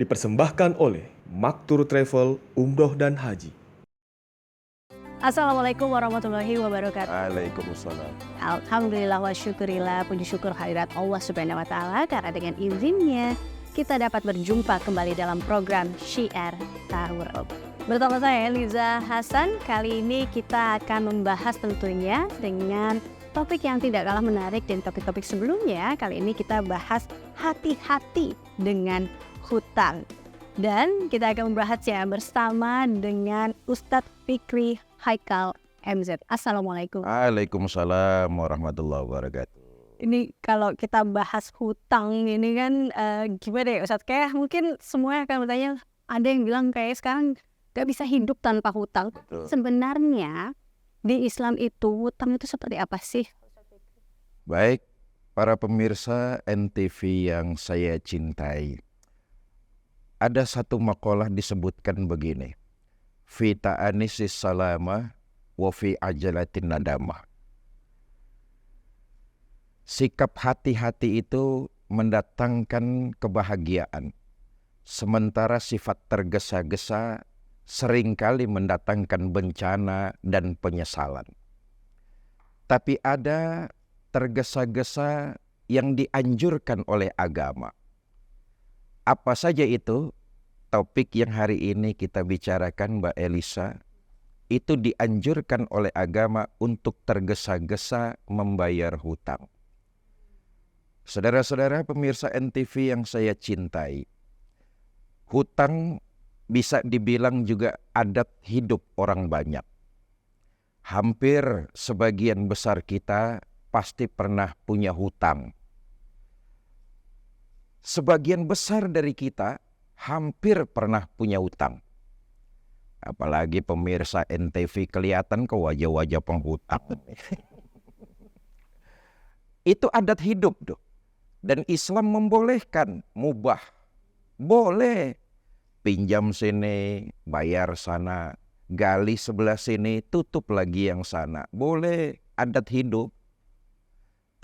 dipersembahkan oleh Maktur Travel Umroh dan Haji. Assalamualaikum warahmatullahi wabarakatuh. Waalaikumsalam. Alhamdulillah wa syukurillah, puji syukur hadirat Allah Subhanahu wa taala karena dengan izinnya kita dapat berjumpa kembali dalam program Syiar Tahurub. Bersama saya Liza Hasan, kali ini kita akan membahas tentunya dengan topik yang tidak kalah menarik dan topik-topik sebelumnya. Kali ini kita bahas hati-hati dengan hutang. Dan kita akan membahasnya bersama dengan Ustadz Fikri Haikal MZ. Assalamualaikum. Waalaikumsalam warahmatullahi wabarakatuh. Ini kalau kita bahas hutang ini kan gimana ya Ustadz? Kayak mungkin semuanya akan bertanya, ada yang bilang kayak sekarang gak bisa hidup tanpa hutang. Betul. Sebenarnya di Islam itu hutang itu seperti apa sih? Baik, para pemirsa NTV yang saya cintai. Ada satu makalah disebutkan begini. Fi ta'anisis salama wa fi ajalatin nadamah. Sikap hati-hati itu mendatangkan kebahagiaan. Sementara sifat tergesa-gesa seringkali mendatangkan bencana dan penyesalan. Tapi ada tergesa-gesa yang dianjurkan oleh agama. Apa saja itu? Topik yang hari ini kita bicarakan, Mbak Elisa, itu dianjurkan oleh agama untuk tergesa-gesa membayar hutang. Saudara-saudara pemirsa NTV yang saya cintai, hutang bisa dibilang juga adat hidup orang banyak. Hampir sebagian besar kita pasti pernah punya hutang. Sebagian besar dari kita hampir pernah punya hutang. Apalagi pemirsa NTV kelihatan ke wajah-wajah penghutang. Itu adat hidup tuh. Dan Islam membolehkan, mubah. Boleh. Pinjam sini, bayar sana. Gali sebelah sini, tutup lagi yang sana. Boleh, adat hidup.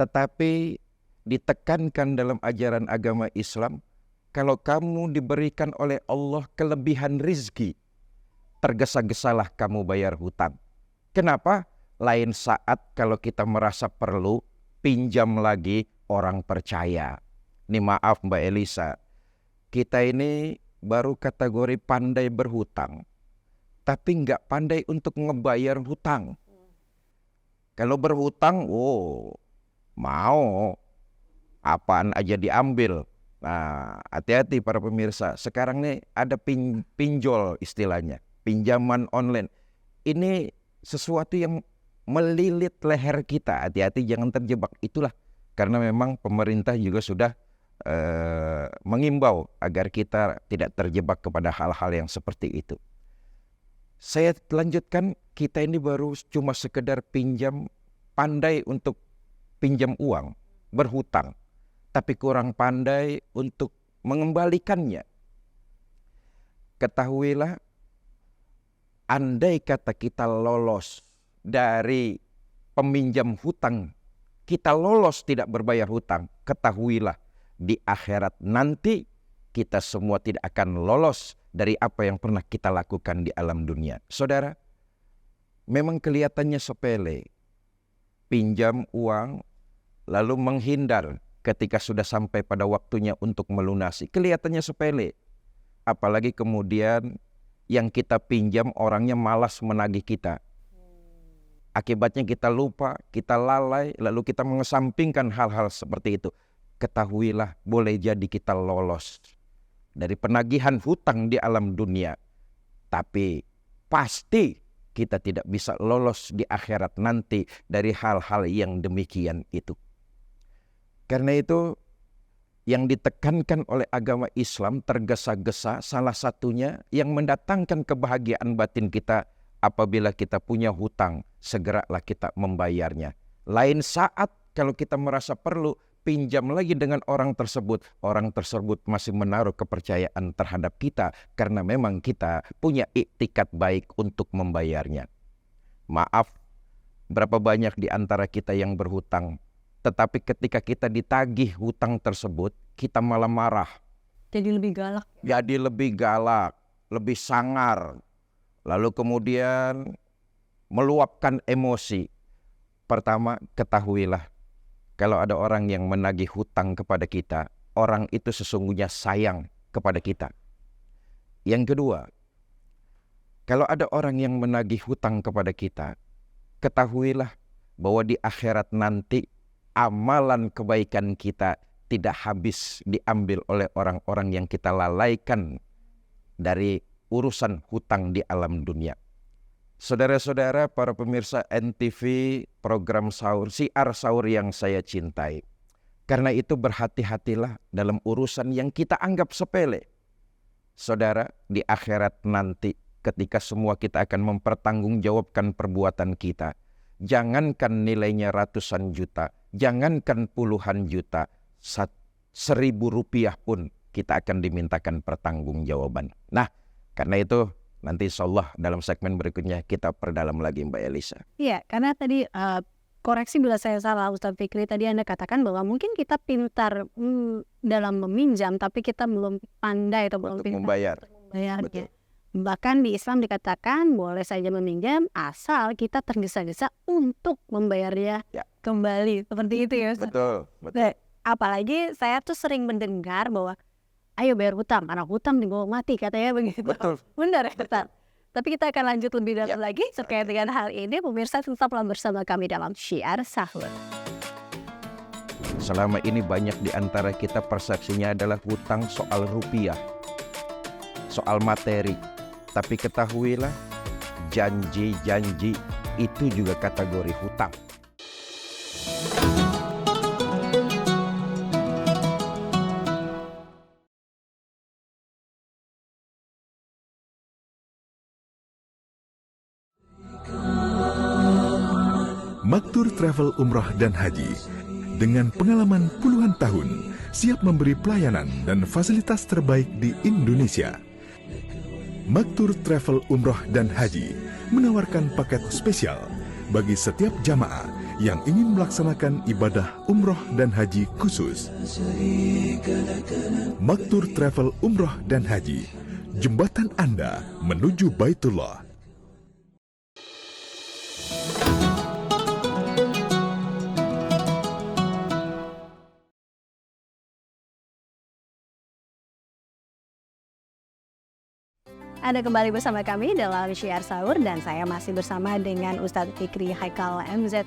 Tetapi ditekankan dalam ajaran agama Islam, kalau kamu diberikan oleh Allah kelebihan rizki, tergesa-gesalah kamu bayar hutang. Kenapa? Lain saat kalau kita merasa perlu, pinjam lagi orang percaya. Ini maaf Mbak Elisa, kita ini baru kategori pandai berhutang, tapi nggak pandai untuk ngebayar hutang. Kalau berhutang, mau apaan aja diambil. Nah, hati-hati para pemirsa. Sekarang nih ada pinjol istilahnya, pinjaman online. Ini sesuatu yang melilit leher kita. Hati-hati jangan terjebak. Itulah karena memang pemerintah juga sudah mengimbau agar kita tidak terjebak kepada hal-hal yang seperti itu. Saya lanjutkan, kita ini baru cuma sekedar pandai untuk pinjam uang, berhutang, tapi kurang pandai untuk mengembalikannya. Ketahuilah, andai kata kita lolos dari peminjam hutang, kita lolos tidak berbayar hutang, ketahuilah di akhirat nanti kita semua tidak akan lolos dari apa yang pernah kita lakukan di alam dunia. Saudara, memang kelihatannya sepele, pinjam uang lalu menghindar ketika sudah sampai pada waktunya untuk melunasi. Kelihatannya sepele. Apalagi kemudian yang kita pinjam orangnya malas menagih kita. Akibatnya kita lupa, kita lalai, lalu kita mengesampingkan hal-hal seperti itu. Ketahuilah, boleh jadi kita lolos dari penagihan hutang di alam dunia. Tapi pasti kita tidak bisa lolos di akhirat nanti dari hal-hal yang demikian itu. Karena itu yang ditekankan oleh agama Islam tergesa-gesa, salah satunya yang mendatangkan kebahagiaan batin kita apabila kita punya hutang, segeralah kita membayarnya. Lain saat kalau kita merasa perlu, pinjam lagi dengan orang tersebut masih menaruh kepercayaan terhadap kita karena memang kita punya iktikat baik untuk membayarnya. Maaf, berapa banyak di antara kita yang berhutang, tetapi ketika kita ditagih hutang tersebut, kita malah marah. Jadi lebih galak. Jadi lebih galak, lebih sangar. Lalu kemudian meluapkan emosi. Pertama, ketahuilah kalau ada orang yang menagih hutang kepada kita, orang itu sesungguhnya sayang kepada kita. Yang kedua, kalau ada orang yang menagih hutang kepada kita, ketahuilah bahwa di akhirat nanti amalan kebaikan kita tidak habis diambil oleh orang-orang yang kita lalaikan dari urusan hutang di alam dunia. Saudara-saudara, para pemirsa NTV program sahur, Syiar Sahur yang saya cintai. Karena itu berhati-hatilah dalam urusan yang kita anggap sepele. Saudara, di akhirat nanti ketika semua kita akan mempertanggungjawabkan perbuatan kita, jangankan nilainya ratusan juta, jangankan puluhan juta, 1.000 rupiah pun kita akan dimintakan pertanggungjawaban. Nah, karena itu nanti insyaallah dalam segmen berikutnya kita perdalam lagi Mbak Elisa. Iya, karena tadi koreksi bila saya salah Ustadz Fikri, tadi Anda katakan bahwa mungkin kita pintar dalam meminjam, tapi kita belum pandai atau belum Untuk pintar membayar. membayarnya. Betul. Bahkan di Islam dikatakan boleh saja meminjam asal kita tergesa-gesa untuk membayarnya Ya. kembali. Seperti itu ya Ustadz. Betul, betul. Nah, apalagi saya tuh sering mendengar bahwa ayo bayar hutang, karena hutang dibawa mati katanya begitu. Betul. Benar ya Ustadz? Tapi kita akan lanjut lebih dalam Ya. lagi terkait dengan hal ini. Pemirsa tetaplah bersama kami dalam Syiar Sahur. Selama ini banyak di antara kita persepsinya adalah hutang soal rupiah, soal materi. Tapi ketahuilah, janji-janji itu juga kategori hutang. Maktur Travel Umrah dan Haji dengan pengalaman puluhan tahun siap memberi pelayanan dan fasilitas terbaik di Indonesia. Maktur Travel Umrah dan Haji menawarkan paket spesial bagi setiap jamaah yang ingin melaksanakan ibadah umroh dan haji khusus. Maktur Travel Umrah dan Haji, jembatan Anda menuju Baitullah. Anda kembali bersama kami dalam Syiar Sahur dan saya masih bersama dengan Ustadz Fikri Haikal MZ.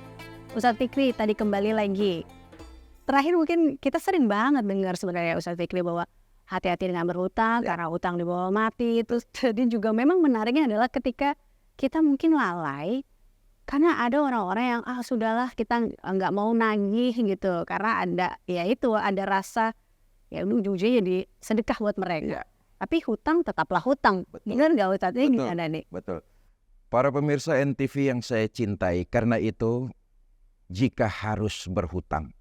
Ustadz Fikri, tadi kembali lagi. Terakhir mungkin kita sering banget dengar sebenarnya Ustadz Fikri bahwa hati-hati dengan berhutang karena hutang dibawa mati. Terus jadi juga memang menariknya adalah ketika kita mungkin lalai karena ada orang-orang yang sudahlah kita nggak mau nagih gitu karena ada rasa ya ujung-ujungnya jadi sedekah buat mereka. Tapi hutang tetaplah hutang. Benar nggak Ustadz? Ini gimana nih? Betul. Para pemirsa NTV yang saya cintai, karena itu jika harus berhutang,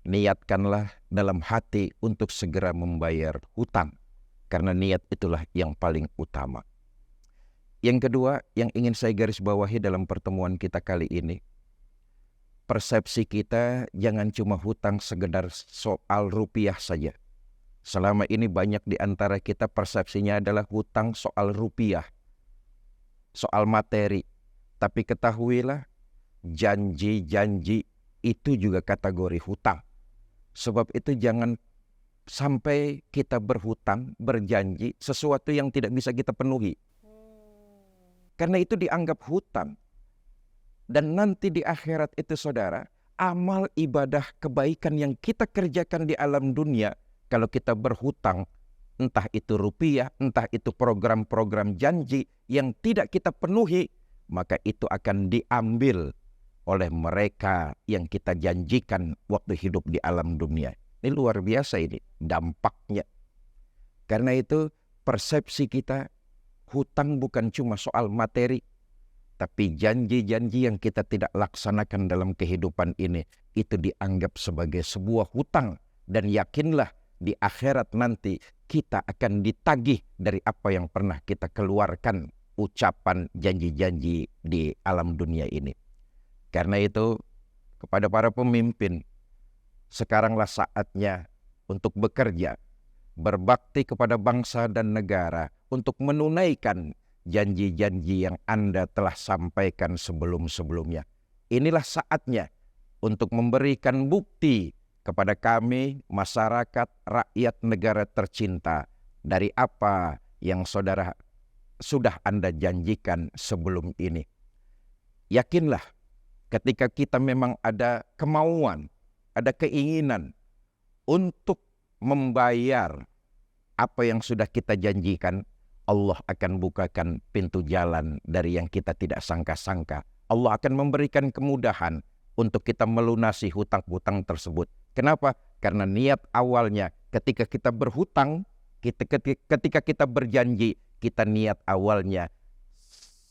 niatkanlah dalam hati untuk segera membayar hutang. Karena niat itulah yang paling utama. Yang kedua, yang ingin saya garis bawahi dalam pertemuan kita kali ini, persepsi kita jangan cuma hutang sekedar soal rupiah saja. Selama ini banyak di antara kita persepsinya adalah hutang soal rupiah, soal materi. Tapi ketahuilah, janji-janji itu juga kategori hutang. Sebab itu jangan sampai kita berhutang, berjanji sesuatu yang tidak bisa kita penuhi. Karena itu dianggap hutang. Dan nanti di akhirat itu saudara, amal ibadah kebaikan yang kita kerjakan di alam dunia, kalau kita berhutang, entah itu rupiah, entah itu program-program janji yang tidak kita penuhi, maka itu akan diambil oleh mereka yang kita janjikan waktu hidup di alam dunia. Ini luar biasa ini dampaknya. Karena itu persepsi kita, hutang bukan cuma soal materi, tapi janji-janji yang kita tidak laksanakan dalam kehidupan ini, itu dianggap sebagai sebuah hutang. Dan yakinlah, di akhirat nanti kita akan ditagih dari apa yang pernah kita keluarkan ucapan janji-janji di alam dunia ini. Karena itu kepada para pemimpin, sekaranglah saatnya untuk bekerja. berbakti kepada bangsa dan negara untuk menunaikan janji-janji yang Anda telah sampaikan sebelum-sebelumnya. Inilah saatnya untuk memberikan bukti kepada kami, masyarakat, rakyat negara tercinta, dari apa yang saudara sudah Anda janjikan sebelum ini. Yakinlah, ketika kita memang ada kemauan, ada keinginan untuk membayar apa yang sudah kita janjikan, Allah akan bukakan pintu jalan dari yang kita tidak sangka-sangka. Allah akan memberikan kemudahan untuk kita melunasi hutang-hutang tersebut. Kenapa? Karena niat awalnya ketika kita berhutang, ketika kita berjanji, kita niat awalnya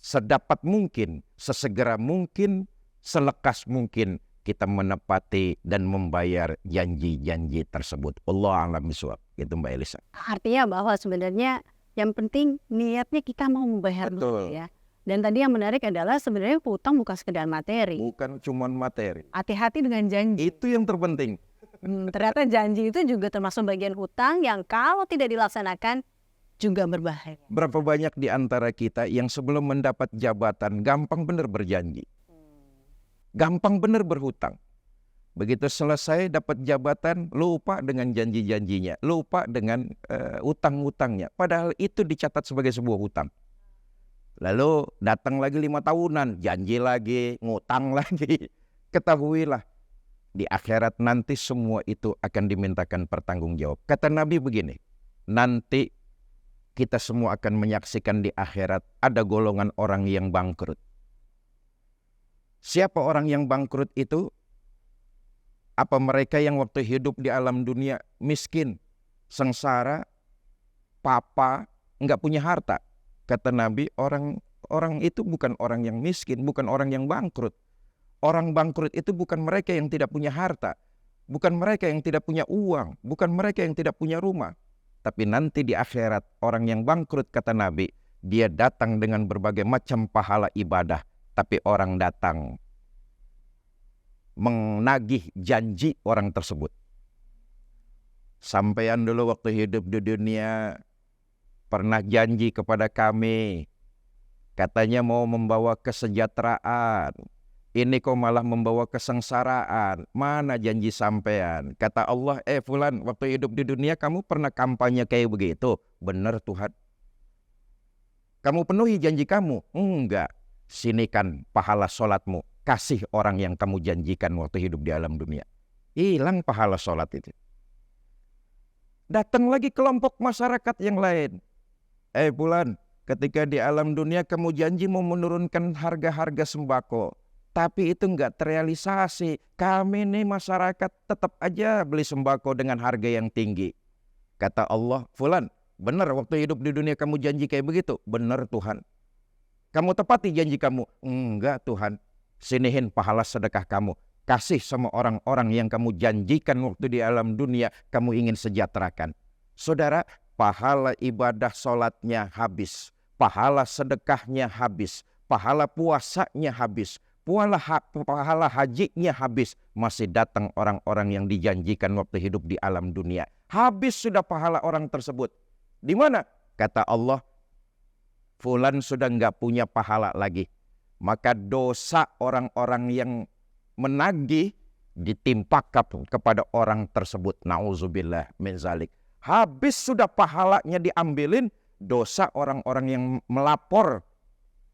sedapat mungkin, sesegera mungkin, selekas mungkin kita menepati dan membayar janji-janji tersebut. Allah a'lam bishawab. Gitu Mbak Elisa. Artinya bahwa sebenarnya yang penting niatnya kita mau membayar dulu ya. Dan tadi yang menarik adalah sebenarnya hutang bukan sekedar materi. Bukan cuma materi. Hati-hati dengan janji. Itu yang terpenting. Ternyata janji itu juga termasuk bagian hutang yang kalau tidak dilaksanakan juga berbahaya. Berapa banyak di antara kita yang sebelum mendapat jabatan gampang benar berjanji. Gampang benar berhutang. Begitu selesai dapat jabatan, lupa dengan janji-janjinya, lupa dengan utang-utangnya. Padahal itu dicatat sebagai sebuah hutang. Lalu datang lagi 5 tahunan, janji lagi, ngutang lagi. Ketahuilah, di akhirat nanti semua itu akan dimintakan pertanggungjawab. Kata Nabi begini, nanti kita semua akan menyaksikan di akhirat ada golongan orang yang bangkrut. Siapa orang yang bangkrut itu? Apa mereka yang waktu hidup di alam dunia miskin, sengsara, papa, enggak punya harta? Kata Nabi, orang itu bukan orang yang miskin, bukan orang yang bangkrut. Orang bangkrut itu bukan mereka yang tidak punya harta, bukan mereka yang tidak punya uang, bukan mereka yang tidak punya rumah. Tapi nanti di akhirat, orang yang bangkrut, kata Nabi, dia datang dengan berbagai macam pahala ibadah, tapi orang datang menagih janji orang tersebut. Sampean dulu waktu hidup di dunia pernah janji kepada kami, katanya mau membawa kesejahteraan. Ini kok malah membawa kesengsaraan. Mana janji sampean? Kata Allah, fulan, waktu hidup di dunia kamu pernah kampanye kayak begitu? Benar Tuhan. Kamu penuhi janji kamu? Enggak. Sini kan pahala sholatmu. Kasih orang yang kamu janjikan waktu hidup di alam dunia. Hilang pahala sholat itu. Datang lagi kelompok masyarakat yang lain. Fulan, ketika di alam dunia kamu janji mau menurunkan harga-harga sembako. Tapi itu enggak terrealisasi. Kami nih masyarakat tetap aja beli sembako dengan harga yang tinggi. Kata Allah, fulan, benar waktu hidup di dunia kamu janji kayak begitu? Benar Tuhan. Kamu tepati janji kamu? Enggak Tuhan. Sinihin pahala sedekah kamu. Kasih sama orang-orang yang kamu janjikan waktu di alam dunia kamu ingin sejahterakan. Saudara, pahala ibadah sholatnya habis. Pahala sedekahnya habis. Pahala puasanya habis. Pahala hajinya habis. Masih datang orang-orang yang dijanjikan waktu hidup di alam dunia. Habis sudah pahala orang tersebut. Di mana? Kata Allah, fulan sudah enggak punya pahala lagi. Maka dosa orang-orang yang menagih ditimpakan kepada orang tersebut. Nauzubillah min zalik. Habis sudah pahalanya diambilin, dosa orang-orang yang melapor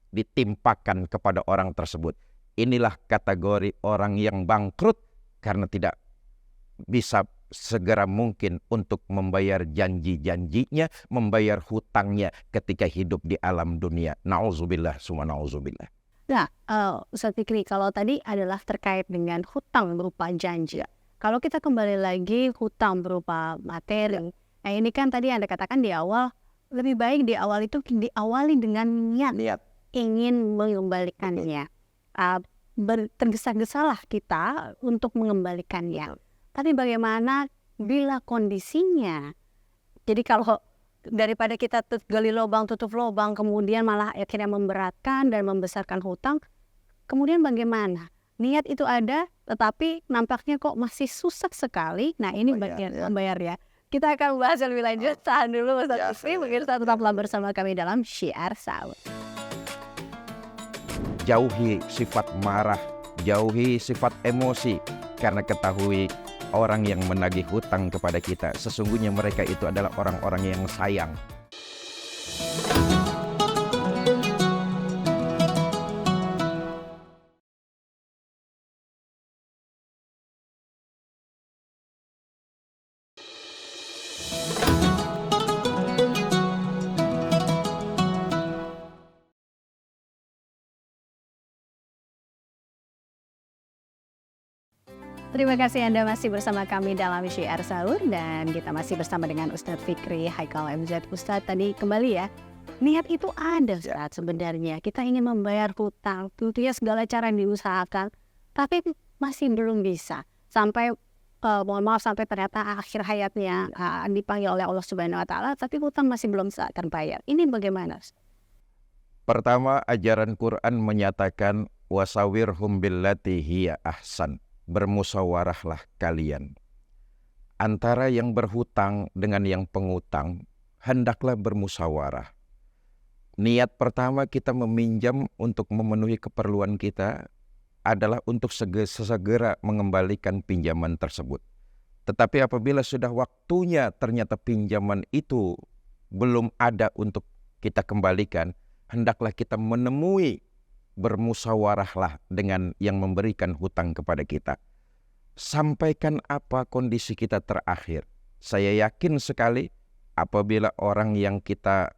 ditimpakan kepada orang tersebut. Inilah kategori orang yang bangkrut karena tidak bisa segera mungkin untuk membayar janji-janjinya, membayar hutangnya ketika hidup di alam dunia. Nauzubillah summa nauzubillah. Nah, Ustaz Fikri, kalau tadi adalah terkait dengan hutang berupa janji. Kalau kita kembali lagi hutang berupa materi, nah ini kan tadi Anda katakan di awal, lebih baik di awal itu diawali dengan niat ingin mengembalikannya. Tergesa-gesalah kita untuk mengembalikannya. Tapi bagaimana bila kondisinya? Jadi kalau daripada kita gali lubang tutup lubang kemudian malah akhirnya memberatkan dan membesarkan hutang, kemudian bagaimana? Niat itu ada tetapi nampaknya kok masih susah sekali. Nah ini bagian membayar ya. Kita akan bahas lebih lanjut. Tahan dulu Ustaz Ya, Fikri. Pemirsa tetaplah bersama kami dalam Syiar Sahur. Jauhi sifat marah, jauhi sifat emosi, karena ketahui orang yang menagih hutang kepada kita, sesungguhnya mereka itu adalah orang-orang yang sayang. Terima kasih Anda masih bersama kami dalam Syiar Sahur, dan kita masih bersama dengan Ustadz Fikri Haikal MZ. Ustadz, tadi kembali ya, niat itu ada Ustadz sebenarnya. Kita ingin membayar hutang, tentunya segala cara yang diusahakan, tapi masih belum bisa. Sampai mohon maaf, sampai ternyata akhir hayatnya dipanggil oleh Allah Subhanahu Wa Taala, tapi hutang masih belum terbayar. Ini bagaimana? Pertama, ajaran Quran menyatakan wasawirhum billati hiya ahsan. Bermusyawarahlah kalian. Antara yang berhutang dengan yang pengutang, hendaklah bermusyawarah. Niat pertama kita meminjam untuk memenuhi keperluan kita adalah untuk segera mengembalikan pinjaman tersebut. Tetapi apabila sudah waktunya ternyata pinjaman itu belum ada untuk kita kembalikan, hendaklah kita menemui, bermusyawarahlah dengan yang memberikan hutang kepada kita. Sampaikan apa kondisi kita terakhir. Saya yakin sekali apabila orang yang kita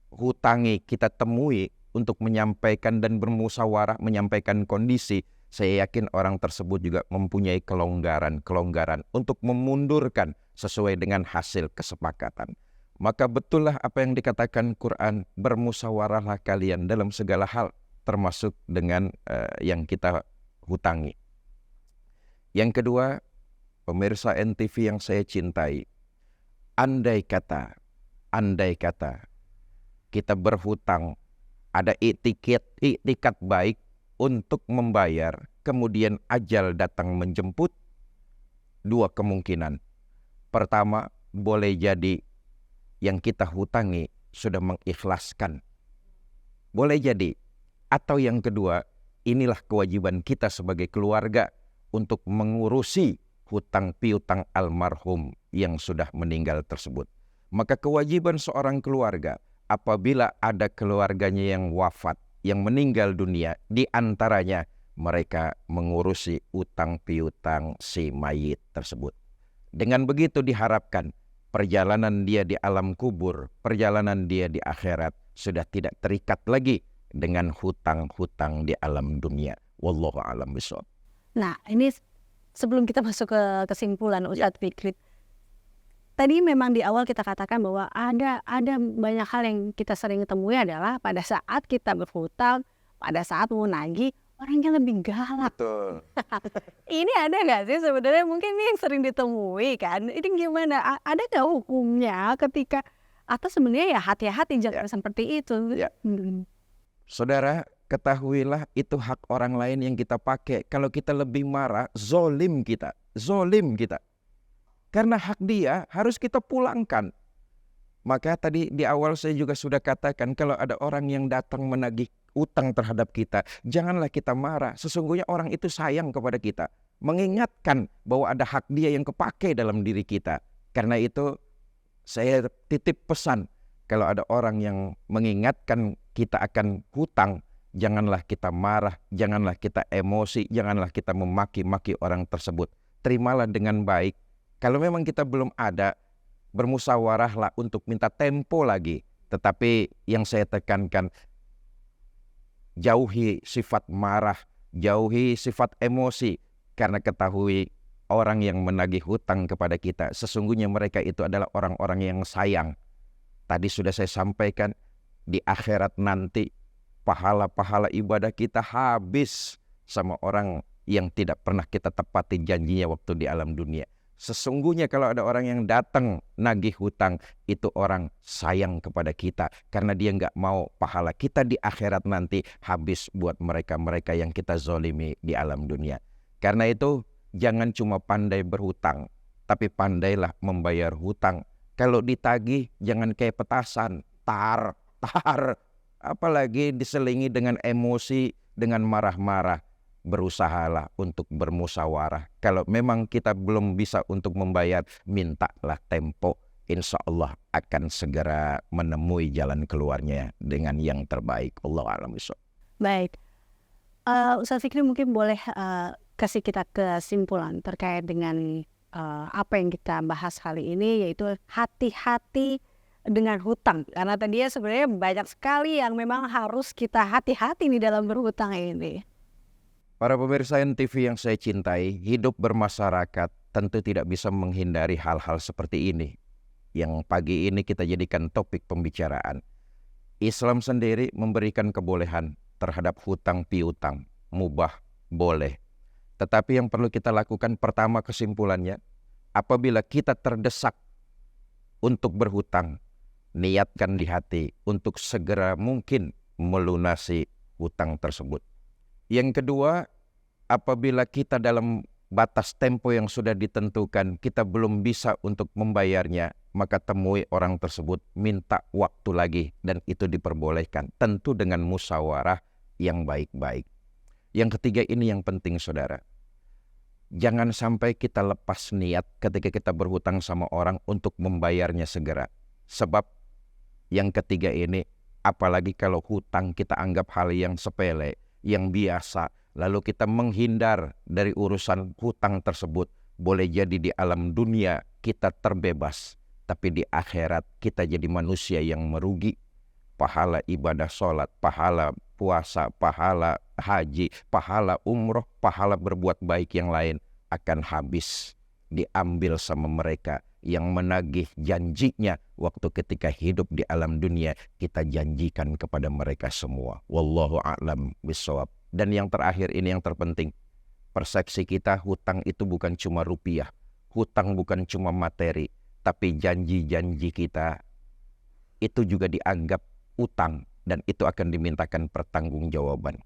hutangi, kita temui untuk menyampaikan dan bermusyawarah, menyampaikan kondisi, saya yakin orang tersebut juga mempunyai kelonggaran untuk memundurkan sesuai dengan hasil kesepakatan. Maka betullah apa yang dikatakan Quran, bermusyawarahlah kalian dalam segala hal, termasuk dengan yang kita hutangi. Yang kedua, pemirsa NTV yang saya cintai, andai kata kita berhutang, ada iktikat baik untuk membayar, kemudian ajal datang menjemput, dua kemungkinan. Pertama, boleh jadi yang kita hutangi sudah mengikhlaskan. Boleh jadi. Atau yang kedua, inilah kewajiban kita sebagai keluarga untuk mengurusi hutang piutang almarhum yang sudah meninggal tersebut. Maka kewajiban seorang keluarga apabila ada keluarganya yang wafat, yang meninggal dunia, di antaranya mereka mengurusi utang piutang si mayit tersebut. Dengan begitu diharapkan perjalanan dia di alam kubur, perjalanan dia di akhirat sudah tidak terikat lagi dengan hutang-hutang di alam dunia. Wallahu a'lam bishawab. Nah, ini sebelum kita masuk ke kesimpulan Ustadz Fikri, tadi memang di awal kita katakan bahwa ada banyak hal yang kita sering temui adalah pada saat kita berhutang, pada saat mau nagih, orangnya lebih galak. Betul. Ini ada nggak sih sebenarnya, mungkin ini yang sering ditemui kan? Ini gimana? Ada nggak hukumnya ketika, atau sebenarnya ya hati-hati jangan seperti itu? Ya. Saudara, ketahuilah itu hak orang lain yang kita pakai. Kalau kita lebih marah, zolim kita. Karena hak dia harus kita pulangkan. Maka tadi di awal saya juga sudah katakan, kalau ada orang yang datang menagih utang terhadap kita, janganlah kita marah. Sesungguhnya orang itu sayang kepada kita. Mengingatkan bahwa ada hak dia yang kepakai dalam diri kita. Karena itu saya titip pesan, kalau ada orang yang mengingatkan kita akan hutang, janganlah kita marah, janganlah kita emosi, janganlah kita memaki-maki orang tersebut. Terimalah dengan baik. Kalau memang kita belum ada, bermusyawarahlah untuk minta tempo lagi. Tetapi yang saya tekankan, jauhi sifat marah, jauhi sifat emosi. Karena ketahui orang yang menagih hutang kepada kita, sesungguhnya mereka itu adalah orang-orang yang sayang. Tadi sudah saya sampaikan, di akhirat nanti pahala-pahala ibadah kita habis sama orang yang tidak pernah kita tepati janjinya waktu di alam dunia. Sesungguhnya kalau ada orang yang datang nagih hutang, itu orang sayang kepada kita, karena dia nggak mau pahala kita di akhirat nanti habis buat mereka-mereka yang kita zolimi di alam dunia. Karena itu jangan cuma pandai berhutang, tapi pandailah membayar hutang. Kalau ditagih jangan kayak petasan, tar. Apalagi diselingi dengan emosi, dengan marah-marah. Berusahalah untuk bermusyawarah. Kalau memang kita belum bisa untuk membayar, mintalah tempo. Insya Allah akan segera menemui jalan keluarnya dengan yang terbaik. Allahu a'lam bishawab. Baik, Ustaz Fikri mungkin boleh kasih kita kesimpulan terkait dengan apa yang kita bahas kali ini, yaitu hati-hati dengan hutang. Karena tadi ya sebenarnya banyak sekali yang memang harus kita hati-hati nih dalam berhutang ini. Para pemirsa NTV yang saya cintai, hidup bermasyarakat tentu tidak bisa menghindari hal-hal seperti ini. Yang pagi ini kita jadikan topik pembicaraan. Islam sendiri memberikan kebolehan terhadap hutang piutang, mubah, boleh. Tetapi yang perlu kita lakukan pertama kesimpulannya, apabila kita terdesak untuk berhutang, niatkan di hati untuk segera mungkin melunasi hutang tersebut. Yang kedua, apabila kita dalam batas tempo yang sudah ditentukan, kita belum bisa untuk membayarnya, maka temui orang tersebut, minta waktu lagi, dan itu diperbolehkan. Tentu dengan musyawarah yang baik-baik. Yang ketiga ini yang penting saudara. Jangan sampai kita lepas niat ketika kita berhutang sama orang untuk membayarnya segera. Sebab yang ketiga ini, apalagi kalau hutang kita anggap hal yang sepele, yang biasa, lalu kita menghindar dari urusan hutang tersebut, boleh jadi di alam dunia kita terbebas, tapi di akhirat kita jadi manusia yang merugi. Pahala ibadah sholat, pahala puasa, pahala haji, pahala umroh, pahala berbuat baik yang lain akan habis, diambil sama mereka yang menagih janjinya waktu ketika hidup di alam dunia. Kita janjikan kepada mereka semua. Wallahu a'lam bishawab. Dan yang terakhir ini yang terpenting, persepsi kita hutang itu bukan cuma rupiah, hutang bukan cuma materi, tapi janji-janji kita itu juga dianggap utang, dan itu akan dimintakan pertanggungjawaban.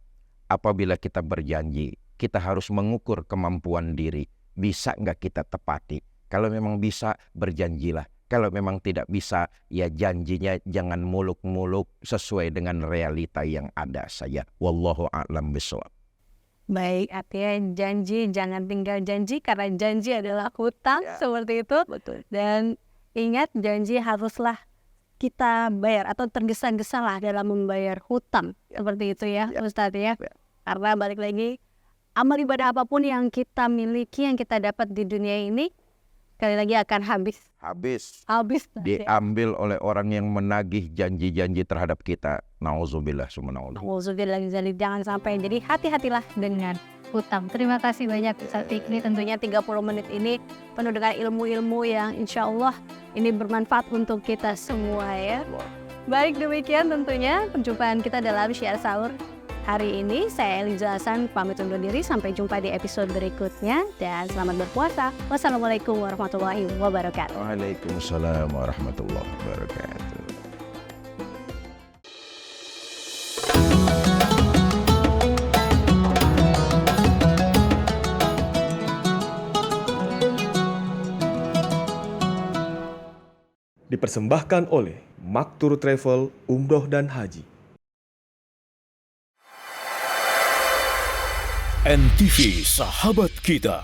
Apabila kita berjanji, kita harus mengukur kemampuan diri, bisa nggak kita tepati. Kalau memang bisa, berjanjilah. Kalau memang tidak bisa, ya janjinya jangan muluk-muluk, sesuai dengan realita yang ada saja. Wallahu a'lam bishawab. Baik, artinya janji jangan tinggal janji, karena janji adalah hutang, seperti itu. Betul. Dan ingat, janji haruslah kita bayar atau tergesa-gesa lah dalam membayar hutang, seperti itu ya, Ustadz ya. Karena balik lagi, amal ibadah apapun yang kita miliki, yang kita dapat di dunia ini, sekali lagi akan habis. Habis. Diambil oleh orang yang menagih janji-janji terhadap kita. Nauzubillah summa nauzubillah. Nauzubillah, jangan sampai. Jadi hati-hatilah dengan hutang. Terima kasih banyak Ustaz Fikri. Tentunya 30 menit ini penuh dengan ilmu-ilmu yang insya Allah ini bermanfaat untuk kita semua ya. Baik, demikian tentunya perjumpaan kita dalam Syiar Sahur hari ini. Saya Eliza Hasan pamit undur diri, sampai jumpa di episode berikutnya, dan selamat berpuasa. Wassalamualaikum warahmatullahi wabarakatuh. Waalaikumsalam warahmatullahi wabarakatuh. Dipersembahkan oleh Maktur Travel Umroh dan Haji. NTV Sahabat Kita.